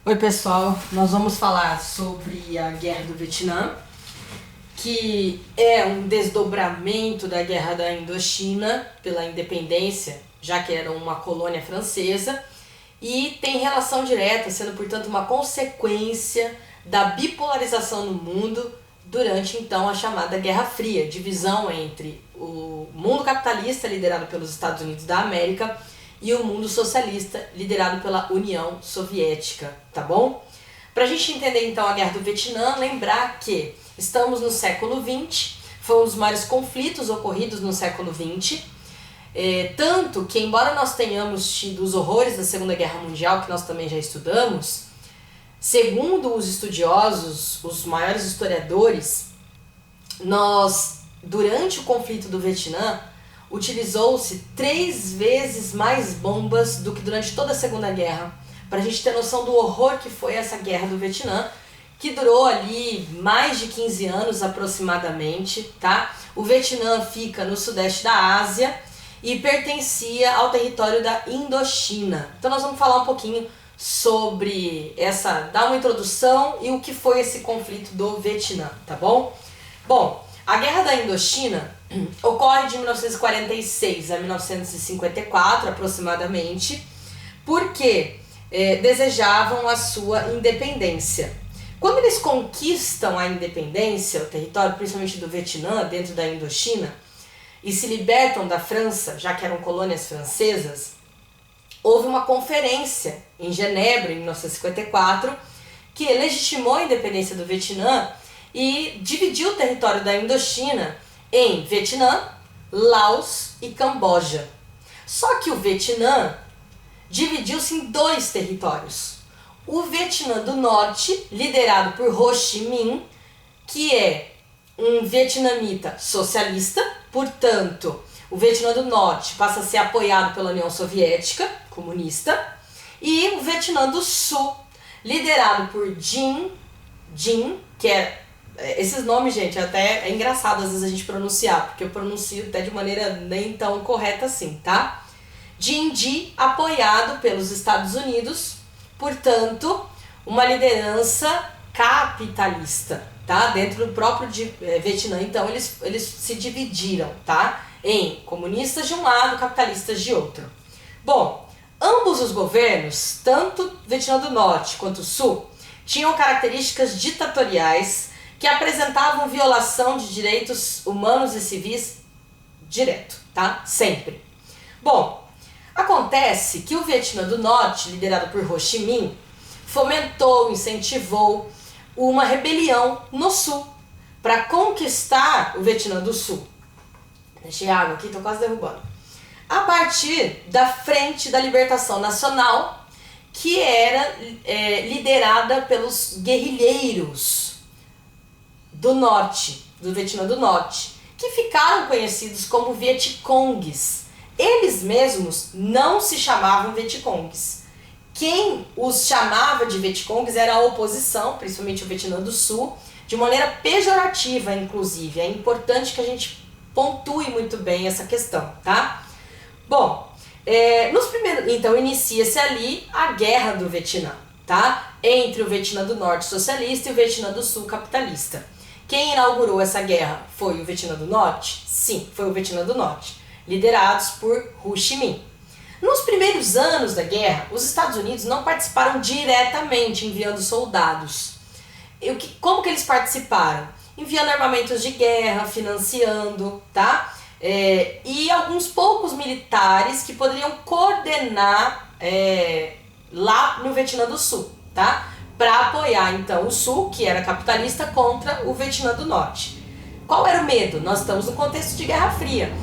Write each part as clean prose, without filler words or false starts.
Oi pessoal, nós vamos falar sobre a Guerra do Vietnã, que é um desdobramento da Guerra da Indochina pela independência, já que era uma colônia francesa, e tem relação direta, sendo portanto uma consequência da bipolarização no mundo durante então a chamada Guerra Fria, divisão entre o mundo capitalista liderado pelos Estados Unidos da América e o mundo socialista liderado pela União Soviética, tá bom? Pra gente entender então a Guerra do Vietnã, lembrar que estamos no século XX, foi um dos maiores conflitos ocorridos no século XX, tanto que, embora nós tenhamos tido os horrores da Segunda Guerra Mundial, que nós também já estudamos, segundo os estudiosos, os maiores historiadores, durante o conflito do Vietnã, utilizou-se 3 vezes mais bombas do que durante toda a Segunda Guerra, para a gente ter noção do horror que foi essa Guerra do Vietnã, que durou ali mais de 15 anos aproximadamente, tá? O Vietnã fica no sudeste da Ásia e pertencia ao território da Indochina. Então nós vamos falar um pouquinho sobre dar uma introdução e o que foi esse conflito do Vietnã, tá bom? Bom, a Guerra da Indochina ocorre de 1946 a 1954 aproximadamente, porque desejavam a sua independência. Quando eles conquistam a independência, o território principalmente do Vietnã, dentro da Indochina, e se libertam da França, já que eram colônias francesas, houve uma conferência em Genebra, em 1954, que legitimou a independência do Vietnã e dividiu o território da Indochina em Vietnã, Laos e Camboja. Só que o Vietnã dividiu-se em 2 territórios. O Vietnã do Norte, liderado por Ho Chi Minh, que é um vietnamita socialista, portanto, o Vietnã do Norte passa a ser apoiado pela União Soviética, comunista, e o Vietnã do Sul, liderado por Dinh, que esses nomes, gente, até é engraçado às vezes a gente pronunciar, porque eu pronuncio até de maneira nem tão correta assim, tá? Dinh Diem, apoiado pelos Estados Unidos, portanto, uma liderança capitalista, tá? Dentro do próprio Vietnã, então, eles se dividiram, tá? Em comunistas de um lado, capitalistas de outro. Bom, ambos os governos, tanto Vietnã do Norte quanto o Sul, tinham características ditatoriais que apresentavam violação de direitos humanos e civis direto, tá? Sempre. Bom, acontece que o Vietnã do Norte, liderado por Ho Chi Minh, fomentou, incentivou uma rebelião no Sul para conquistar o Vietnã do Sul. Deixei água aqui, tô quase derrubando. A partir da Frente da Libertação Nacional, que era liderada pelos guerrilheiros do norte, do Vietnã do Norte, que ficaram conhecidos como Vietcongues. Eles mesmos não se chamavam Vietcongues. Quem os chamava de Vietcongues era a oposição, principalmente o Vietnã do Sul, de maneira pejorativa, inclusive. É importante que a gente pontue muito bem essa questão, tá? Bom, então inicia-se ali a Guerra do Vietnã, tá? Entre o Vietnã do Norte socialista e o Vietnã do Sul capitalista. Quem inaugurou essa guerra foi o Vietnã do Norte? Sim, foi o Vietnã do Norte, liderados por Ho Chi Minh. Nos primeiros anos da guerra, os Estados Unidos não participaram diretamente enviando soldados. Como que eles participaram? Enviando armamentos de guerra, financiando, tá? E alguns poucos militares que poderiam coordenar lá no Vietnã do Sul, tá? Para apoiar então o Sul, que era capitalista, contra o Vietnã do Norte. Qual era o medo? Nós estamos no contexto de Guerra Fria.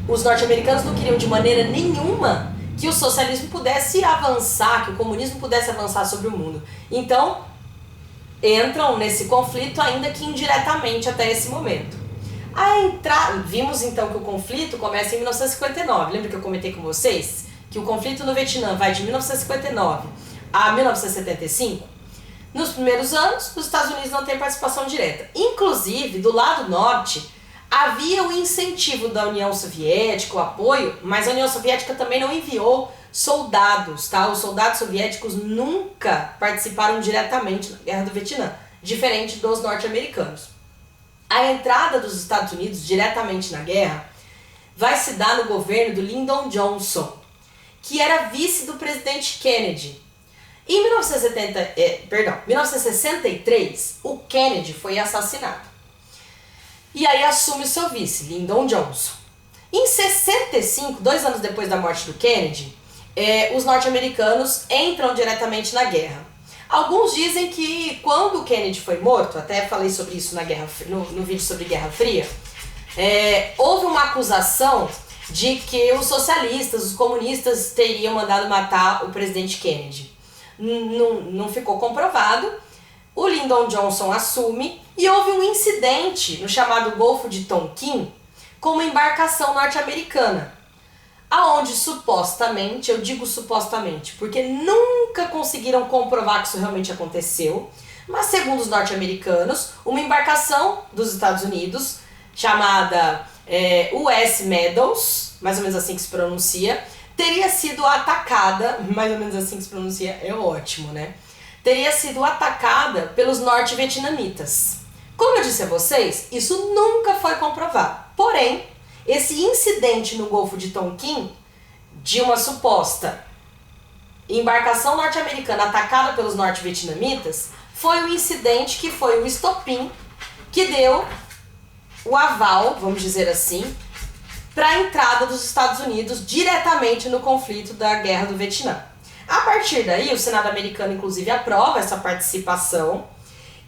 Os norte-americanos não queriam de maneira nenhuma que o socialismo pudesse avançar, que o comunismo pudesse avançar sobre o mundo. Então, entram nesse conflito, ainda que indiretamente até esse momento. Vimos então que o conflito começa em 1959. Lembra que eu comentei com vocês que o conflito no Vietnã vai de 1959 a 1975? Nos primeiros anos, os Estados Unidos não têm participação direta. Inclusive, do lado norte, havia o incentivo da União Soviética, o apoio, mas a União Soviética também não enviou soldados, tá? Os soldados soviéticos nunca participaram diretamente da Guerra do Vietnã, diferente dos norte-americanos. A entrada dos Estados Unidos diretamente na guerra vai se dar no governo do Lyndon Johnson, que era vice do presidente Kennedy. Em 1963, o Kennedy foi assassinado. E aí assume o seu vice, Lyndon Johnson. Em 65, 2 anos depois da morte do Kennedy, os norte-americanos entram diretamente na guerra. Alguns dizem que quando o Kennedy foi morto, até falei sobre isso no vídeo sobre Guerra Fria, houve uma acusação de que os socialistas, os comunistas teriam mandado matar o presidente Kennedy. Não ficou comprovado. O Lyndon Johnson assume e houve um incidente no chamado Golfo de Tonkin com uma embarcação norte-americana, aonde supostamente, eu digo supostamente, porque nunca conseguiram comprovar que isso realmente aconteceu, mas segundo os norte-americanos, uma embarcação dos Estados Unidos, chamada US Meadows, mais ou menos assim que se pronuncia, teria sido atacada, mais ou menos assim que se pronuncia, é ótimo, né? Teria sido atacada pelos norte-vietnamitas. Como eu disse a vocês, isso nunca foi comprovado. Porém, esse incidente no Golfo de Tonkin, de uma suposta embarcação norte-americana atacada pelos norte-vietnamitas, foi o incidente que foi o estopim que deu o aval, vamos dizer assim, para a entrada dos Estados Unidos diretamente no conflito da Guerra do Vietnã. A partir daí, o Senado americano inclusive aprova essa participação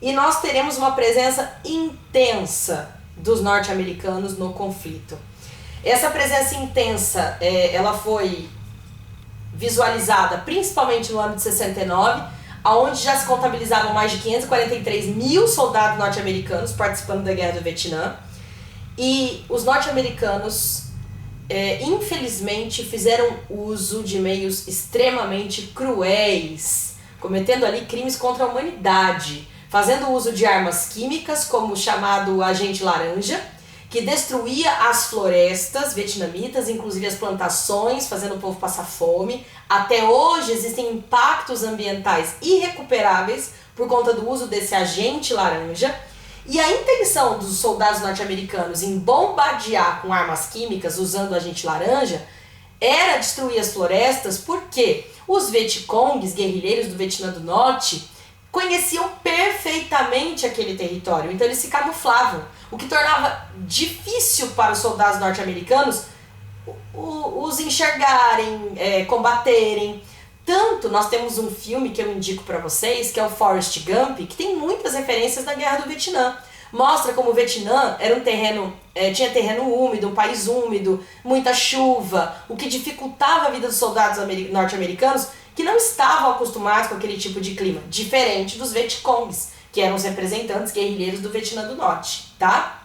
e nós teremos uma presença intensa dos norte-americanos no conflito. Essa presença intensa, ela foi visualizada principalmente no ano de 69, onde já se contabilizavam mais de 543 mil soldados norte-americanos participando da Guerra do Vietnã. E os norte-americanos, infelizmente, fizeram uso de meios extremamente cruéis, cometendo ali crimes contra a humanidade, fazendo uso de armas químicas, como o chamado agente laranja, que destruía as florestas vietnamitas, inclusive as plantações, fazendo o povo passar fome. Até hoje existem impactos ambientais irrecuperáveis por conta do uso desse agente laranja. E a intenção dos soldados norte-americanos em bombardear com armas químicas usando o agente laranja era destruir as florestas, porque os Vietcongs, guerrilheiros do Vietnã do Norte, conheciam perfeitamente aquele território, então eles se camuflavam, o que tornava difícil para os soldados norte-americanos os enxergarem, combaterem. Tanto, nós temos um filme que eu indico para vocês, que é o Forrest Gump, que tem muitas referências da Guerra do Vietnã. Mostra como o Vietnã era tinha terreno úmido, um país úmido, muita chuva, o que dificultava a vida dos soldados norte-americanos que não estavam acostumados com aquele tipo de clima, diferente dos Vietcongs, que eram os representantes guerrilheiros do Vietnã do Norte, tá?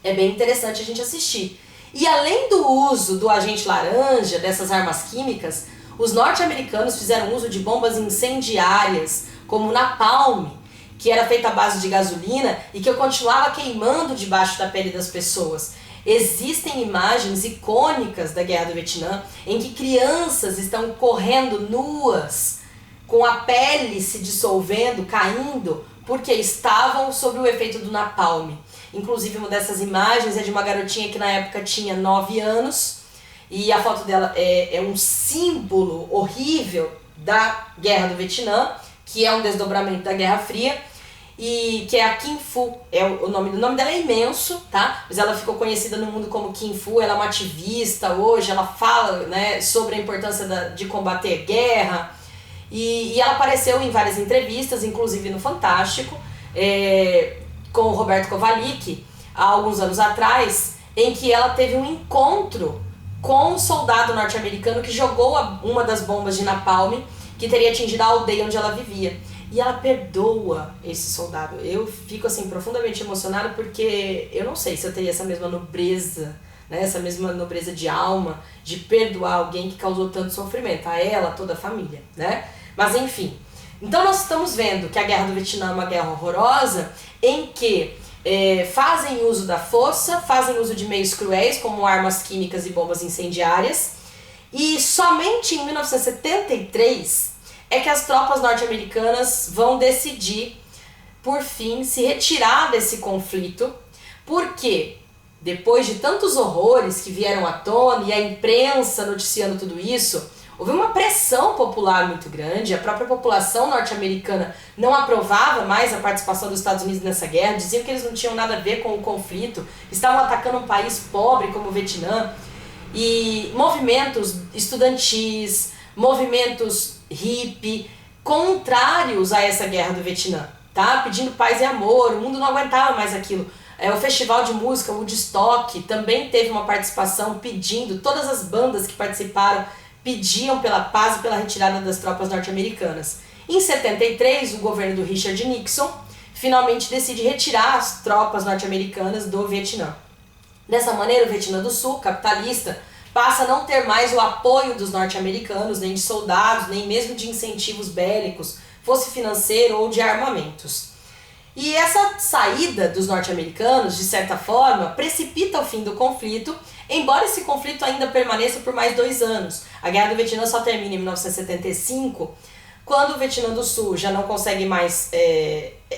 É bem interessante a gente assistir. E além do uso do agente laranja, dessas armas químicas, os norte-americanos fizeram uso de bombas incendiárias, como o napalm, que era feita à base de gasolina e que continuava queimando debaixo da pele das pessoas. Existem imagens icônicas da Guerra do Vietnã em que crianças estão correndo nuas, com a pele se dissolvendo, caindo, porque estavam sob o efeito do napalm. Inclusive, uma dessas imagens é de uma garotinha que na época tinha 9 anos, e a foto dela é um símbolo horrível da Guerra do Vietnã, que é um desdobramento da Guerra Fria, e que é a Kim Phu. O nome dela é imenso, tá? Mas ela ficou conhecida no mundo como Kim Phu. Ela é uma ativista hoje, ela fala, né, sobre a importância de combater guerra, e ela apareceu em várias entrevistas, inclusive no Fantástico, com o Roberto Kovalik, há alguns anos atrás, em que ela teve um encontro com um soldado norte-americano que jogou uma das bombas de napalm que teria atingido a aldeia onde ela vivia. E ela perdoa esse soldado. Eu fico assim profundamente emocionada, porque eu não sei se eu teria essa mesma nobreza, né, essa mesma nobreza de alma, de perdoar alguém que causou tanto sofrimento, a ela, toda a família, né? Mas enfim, então nós estamos vendo que a Guerra do Vietnã é uma guerra horrorosa, em que fazem uso da força, fazem uso de meios cruéis, como armas químicas e bombas incendiárias, E somente em 1973 é que as tropas norte-americanas vão decidir, por fim, se retirar desse conflito, porque depois de tantos horrores que vieram à tona e a imprensa noticiando tudo isso, houve uma pressão popular muito grande, a própria população norte-americana não aprovava mais a participação dos Estados Unidos nessa guerra, diziam que eles não tinham nada a ver com o conflito, estavam atacando um país pobre como o Vietnã, e movimentos estudantis, movimentos hippie, contrários a essa guerra do Vietnã, tá? Pedindo paz e amor, o mundo não aguentava mais aquilo. O festival de música, o Woodstock, também teve uma participação pedindo, todas as bandas que participaram pediam pela paz e pela retirada das tropas norte-americanas. Em 73, o governo do Richard Nixon finalmente decide retirar as tropas norte-americanas do Vietnã. Dessa maneira, o Vietnã do Sul, capitalista, passa a não ter mais o apoio dos norte-americanos, nem de soldados, nem mesmo de incentivos bélicos, fosse financeiro ou de armamentos. E essa saída dos norte-americanos, de certa forma, precipita o fim do conflito, embora esse conflito ainda permaneça por mais 2 anos. A Guerra do Vietnã só termina em 1975, quando o Vietnã do Sul já não consegue mais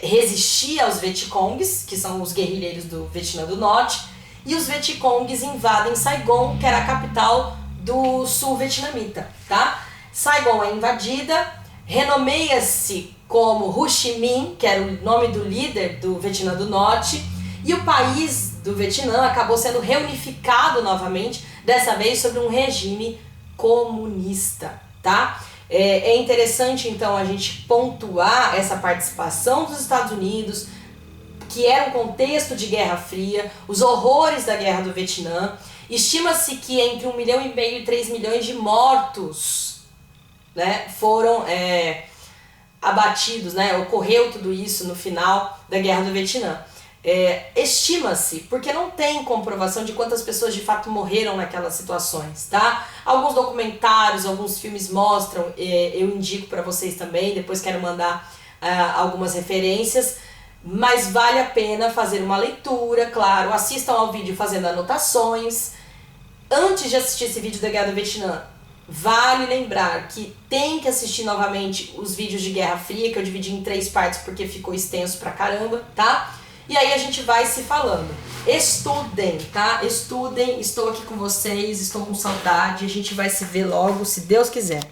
resistir aos Vietcongs, que são os guerrilheiros do Vietnã do Norte, e os Vietcongs invadem Saigon, que era a capital do sul vietnamita, tá? Saigon é invadida, renomeia-se como Ho Chi Minh, que era o nome do líder do Vietnã do Norte, e o país do Vietnã acabou sendo reunificado novamente, dessa vez sobre um regime comunista, tá? É interessante então a gente pontuar essa participação dos Estados Unidos, que era um contexto de Guerra Fria, os horrores da Guerra do Vietnã. Estima-se que entre 1,5 milhão e 3 milhões de mortos, né, foram abatidos, né, ocorreu tudo isso no final da Guerra do Vietnã. Estima-se, porque não tem comprovação de quantas pessoas de fato morreram naquelas situações, tá? Alguns documentários, alguns filmes mostram, eu indico para vocês também, depois quero mandar algumas referências, mas vale a pena fazer uma leitura, claro, assistam ao vídeo fazendo anotações. Antes de assistir esse vídeo da Guerra do Vietnã, vale lembrar que tem que assistir novamente os vídeos de Guerra Fria, que eu dividi em 3 partes porque ficou extenso pra caramba, tá? E aí a gente vai se falando. Estudem, tá? Estudem, estou aqui com vocês, estou com saudade, a gente vai se ver logo, se Deus quiser.